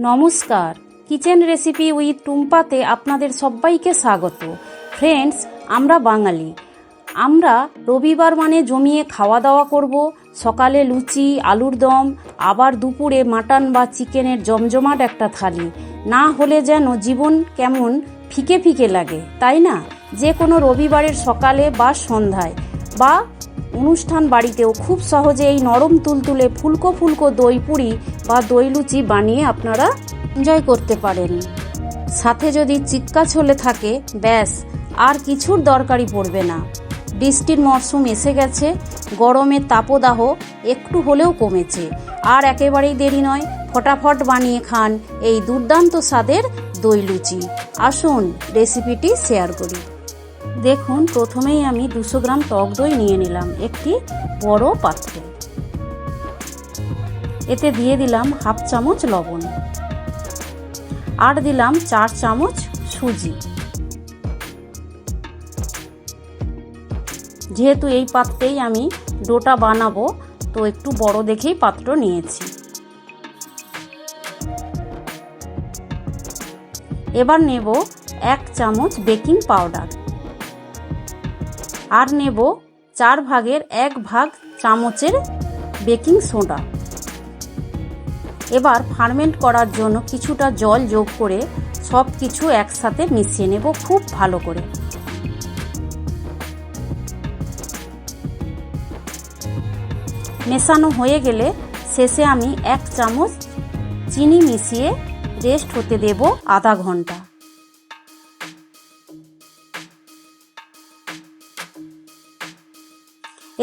নমস্কার, kitchen recipe with টুম্পাতে আপনাদের সবাইকে স্বাগত। ফ্রেন্ডস, আমরা বাঙালি, আমরা রবিবার মানে জমিয়ে খাওয়া দাওয়া করব। সকালে লুচি, আলুর দম, আবার দুপুরে মাটন বা চিকেনের জমজমাট একটা থালি। না হলে যেন জীবন কেমন ফিকে ফিকে লাগে, তাই না? যে কোনো রবিবারের সকালে বা সন্ধ্যায় বা অনুষ্ঠান বাড়িতেও খুব সহজে এই নরম তুলতুলে ফুলকো ফুলকো দই পুরি বা দই লুচি বানিয়ে আপনারা এনজয় করতে পারেন। সাথে যদি চিক্কা ছোলে থাকে, ব্যাস আর কিছুর দরকারই পড়বে না। বৃষ্টির মরশুম এসে গেছে, গরমের তাপদাহ একটু হলেও কমেছে। আর একেবারেই দেরি নয়, ফটাফট বানিয়ে খান এই দুর্দান্ত স্বাদের দই লুচি। আসুন রেসিপিটি শেয়ার করি। দেখুন, প্রথমেই আমি 200 গ্রাম টক দই নিয়ে নিলাম একটি বড় পাত্রে। এতে দিয়ে দিলাম হাফ চামচ লবণ, আর দিলাম 4 চামচ সুজি। যেহেতু এই পাত্রেই আমি ডোটা বানাবো, তো একটু বড় দেখেই পাত্র নিয়েছি। এবার নেব 1 চামচ বেকিং পাউডার, আর নেব 4 ভাগের 1 ভাগ চামচের বেকিং সোডা। এবার ফার্মেন্ট করার জন্য কিছুটা জল যোগ করে সব কিছু একসাথে মিশিয়ে নেব খুব ভালো করে। মেশানো হয়ে গেলে শেষে আমি 1 চামচ চিনি মিশিয়ে রেস্ট হতে দেব আধা ঘন্টা।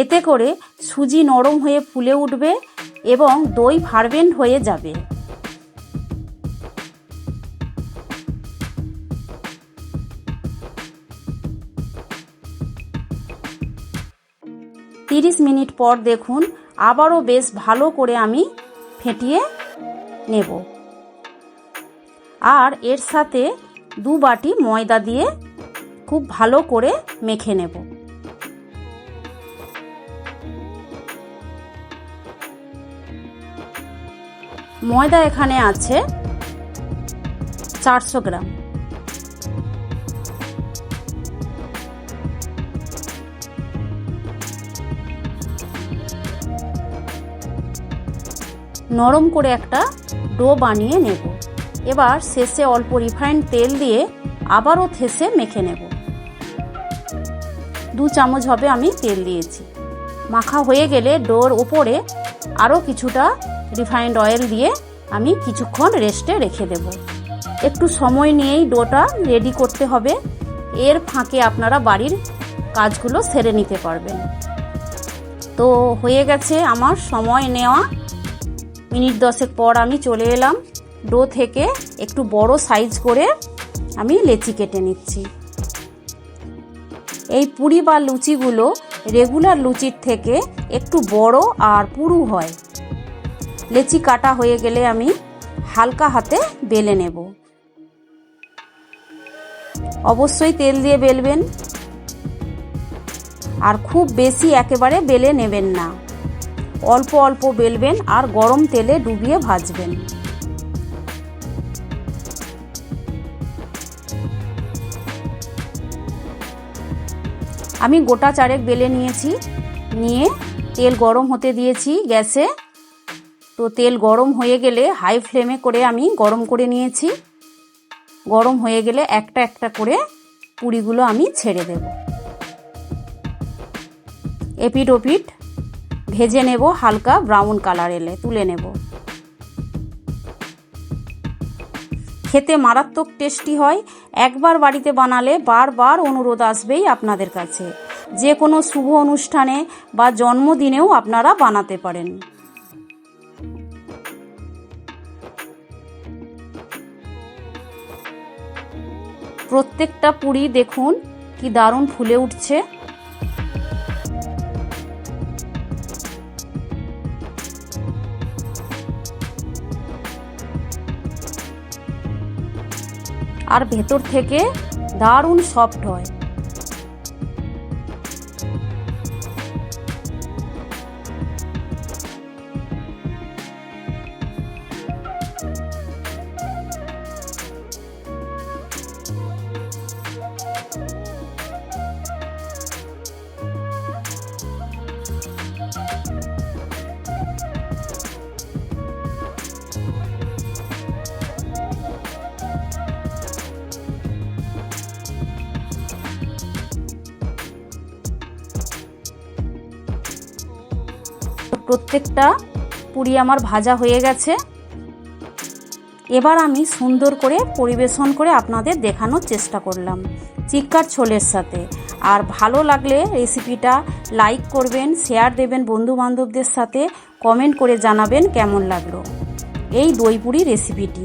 এতে করে সুজি নরম হয়ে ফুলে উঠবে এবং দই ফার্মেন্ট হয়ে যাবে। তিরিশ মিনিট পর দেখুন, আবারও বেশ ভালো করে আমি ফেটিয়ে নেব। আর এর সাথে 2 বাটি ময়দা দিয়ে খুব ভালো করে মেখে নেব। ময়দা এখানে আছে 400 গ্রাম। নরম করে একটা ডো বানিয়ে নেব। এবার শেষে অল্প রিফাইন্ড তেল দিয়ে আবারও ঠেসে মেখে নেব। 2 চামচ হবে আমি তেল দিয়েছি। মাখা হয়ে গেলে ডোর উপরে আরও কিছুটা রিফাইন্ড অয়েল দিয়ে আমি কিছুক্ষণ রেস্টে রেখে দেব। একটু সময় নিয়েই ডোটা রেডি করতে হবে। এর ফাঁকে আপনারা বাড়ির কাজগুলো সেরে নিতে পারবেন। তো হয়ে গেছে আমার সময় নেওয়া। মিনিট 10 পর আমি চলে এলাম। ডো থেকে একটু বড় সাইজ করে আমি লেচি কেটে নিচ্ছি। এই পুরি বা লুচিগুলো রেগুলার লুচির থেকে একটু বড় আর পুরু হয়। লেচি কাটা হয়ে গেলে আমি হালকা হাতে বেলে নেব। অবশ্যই তেল দিয়ে বেলবেন, আর খুব বেশি একেবারে বেলে নেবেন না। অল্প অল্প বেলবেন আর গরম তেলে ডুবিয়ে ভাজবেন। আমি গোটা 4 বেলে নিয়েছি। নিয়ে তেল গরম হতে দিয়েছি গ্যাসে। তো তেল গরম হয়ে গেলে হাই ফ্লেমে করে আমি গরম করে নিয়েছি। গরম হয়ে গেলে একটা একটা করে পুরিগুলো আমি ছেড়ে দেব। এপিট ওপিট ভেজে নেব, হালকা ব্রাউন কালার এলে তুলে নেব। খেতে মারাত্মক টেস্টি হয়। একবার বাড়িতে বানালে বারবার অনুরোধ আসবেই আপনাদের কাছে। যে কোনো শুভ অনুষ্ঠানে বা জন্মদিনেও আপনারা বানাতে পারেন। প্রত্যেকটা পুরি দেখুন কি দারুণ ফুলে উঠছে। আর ভেতর থেকে দারুণ সফট হয়। প্রত্যেকটা পুরি আমার ভাজা হয়ে গেছে। এবার আমি সুন্দর করে পরিবেশন করে আপনাদের দেখানোর চেষ্টা করলাম চিক্কার ঝোলের সাথে। আর ভালো লাগলে রেসিপিটা লাইক করবেন, শেয়ার দেবেন বন্ধু বান্ধবদের সাথে, কমেন্ট করে জানাবেন কেমন লাগলো এই দই পুরি রেসিপিটি।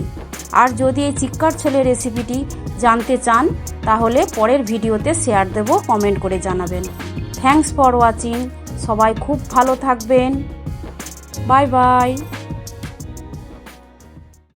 আর যদি এই চিক্কার ঝোলের রেসিপিটি জানতে চান তাহলে পরের ভিডিওতে শেয়ার দেব, কমেন্ট করে জানাবেন। Thanks for watching. সবাই খুব ভালো থাকবেন। Bye bye.